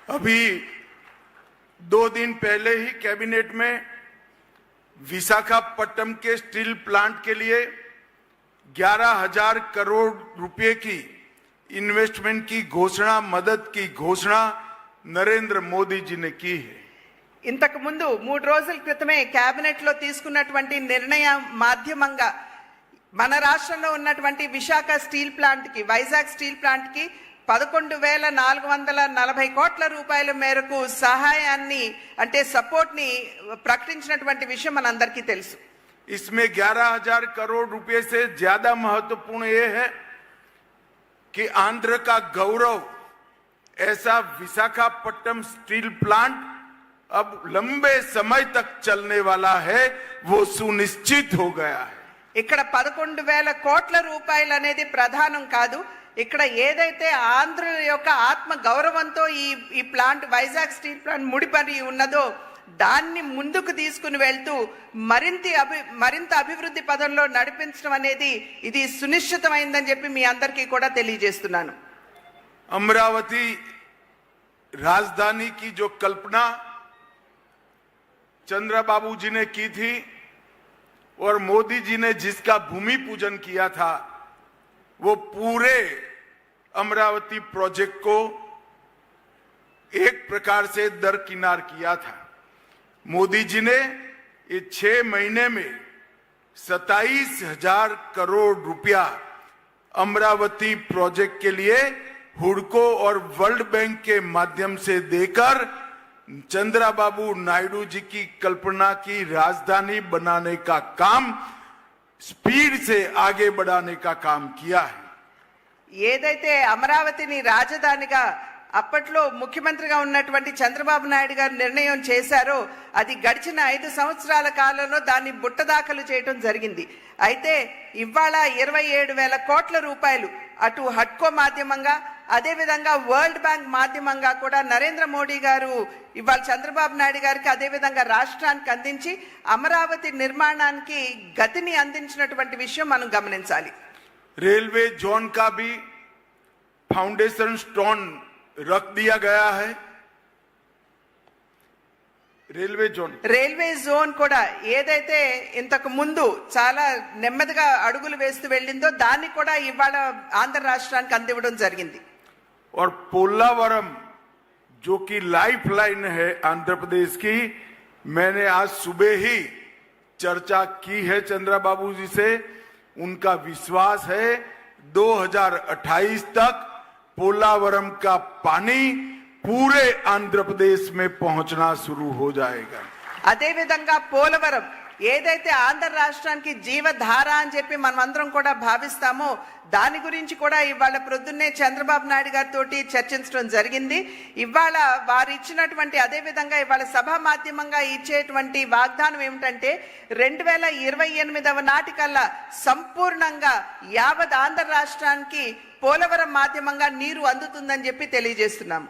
अभी 2 दिन पहले ही कैबिनेट में विशाखापट्टनम के स्टील प्लांट के लिए 11,000 करोड़ रुपए की इन्वेस्टमेंट की घोषणा, मदद की घोषणा नरेंद्र मोदी जी ने की है। ఇంతకు ముందు 3 రోజుల క్రితమే కేబినెట్ లో తీసుకున్నటువంటి నిర్ణయం మాధ్యమంగా మన రాష్ట్రంలో ఉన్నటువంటి విశాఖ స్టీల్ ప్లాంట్ కి, వైజాగ్ స్టీల్ ప్లాంట్ కి 11,440 కోట్ల రూపాయల మేరకు సహాయాన్ని అంటే సపోర్ట్ ని ప్రకటించినటువంటి విషయం మనందరికీ తెలుసు। इसमें 11,000 करोड़ रुपए से ज्यादा महत्वपूर्ण यह है कि आंध्र का गौरव ऐसा विशाखापट्टनम स्टील प्लांट अब लंबे समय तक चलने वाला है, वो सुनिश्चित हो गया है। ఇక్కడ 11,000 కోట్ల రూపాయలు అనేది ప్రధానం కాదు। ఇక్కడ ఏదైతే ఆంధ్ర యొక్క ఆత్మ గౌరవంతో ఈ ప్లాంట్, వైజాగ్ స్టీల్ ప్లాంట్ ముడిపడి ఉన్నదో దాన్ని ముందుకు తీసుకుని వెళ్తూ మరింత అభివృద్ధి పదంలో నడిపించడం అనేది ఇది సునిశ్చితమైందని చెప్పి మీ అందరికీ కూడా తెలియజేస్తున్నాను। अमरावती राजधानी की जो कल्पना चंद्रबाबू जी ने की थी और मोदी जी ने जिसका भूमि पूजन किया था, वो पूरे अमरावती प्रोजेक्ट को एक प्रकार से दरकिनार किया था। मोदी जी ने ये 6 महीने में 27,000 करोड़ रुपया अमरावती प्रोजेक्ट के लिए हुडको और वर्ल्ड बैंक के माध्यम से देकर चंद्रबाबू नायडू जी की कल्पना की राजधानी बनाने का काम स्पीड से आगे बढ़ाने का काम किया है। ఏదైతే అమరావతిని రాజధానిగా అప్పట్లో ముఖ్యమంత్రిగా ఉన్నటువంటి చంద్రబాబు నాయుడు గారు నిర్ణయం చేశారో అది గడిచిన 5 సంవత్సరాల కాలంలో దాన్ని బుట్టదాఖలు చేయడం జరిగింది। అయితే ఇవాళ 27,000 కోట్ల రూపాయలు అటు హడ్కో మాధ్యమంగా, అదేవిధంగా వరల్డ్ బ్యాంక్ మాధ్యమంగా కూడా నరేంద్ర మోడీ గారు ఇవాళ చంద్రబాబు నాయుడు గారికి అదేవిధంగా రాష్ట్రానికి అందించి అమరావతి నిర్మాణానికి గతిని అందించినటువంటి విషయం మనం గమనించాలి। रेलवे जोन का भी फाउंडेशन स्टोन रख दिया गया है। రైల్వే జోన్ కూడా ఏదైతే ఇంతకు ముందు చాలా నెమ్మదిగా అడుగులు వేస్తూ వెళ్ళిందో దాన్ని కూడా ఇవాళ ఆంధ్ర రాష్ట్రానికి అందివ్వడం జరిగింది। और पोलावरम जो कि लाइफ लाइन है आंध्र प्रदेश की, मैंने आज सुबह ही चर्चा की है चंद्रबाबू जी से। उनका विश्वास है 2028 तक पोलावरम का पानी पूरे आंध्र प्रदेश में पहुंचना शुरू हो जाएगा। అదేవిధంగా పోలవరం ఏదైతే ఆంధ్ర రాష్ట్రానికి జీవధార అని చెప్పి మనమందరం కూడా భావిస్తామో దాని గురించి కూడా ఇవాళ ప్రొద్దున్నే చంద్రబాబు నాయుడు గారితో చర్చించడం జరిగింది। ఇవాళ వారు ఇచ్చినటువంటి, అదేవిధంగా ఇవాళ సభా మాధ్యమంగా ఇచ్చేటువంటి వాగ్దానం ఏమిటంటే 2028వ నాటికల్లా సంపూర్ణంగా యావత్ ఆంధ్ర రాష్ట్రానికి పోలవరం మాధ్యమంగా నీరు అందుతుందని చెప్పి తెలియజేస్తున్నాం।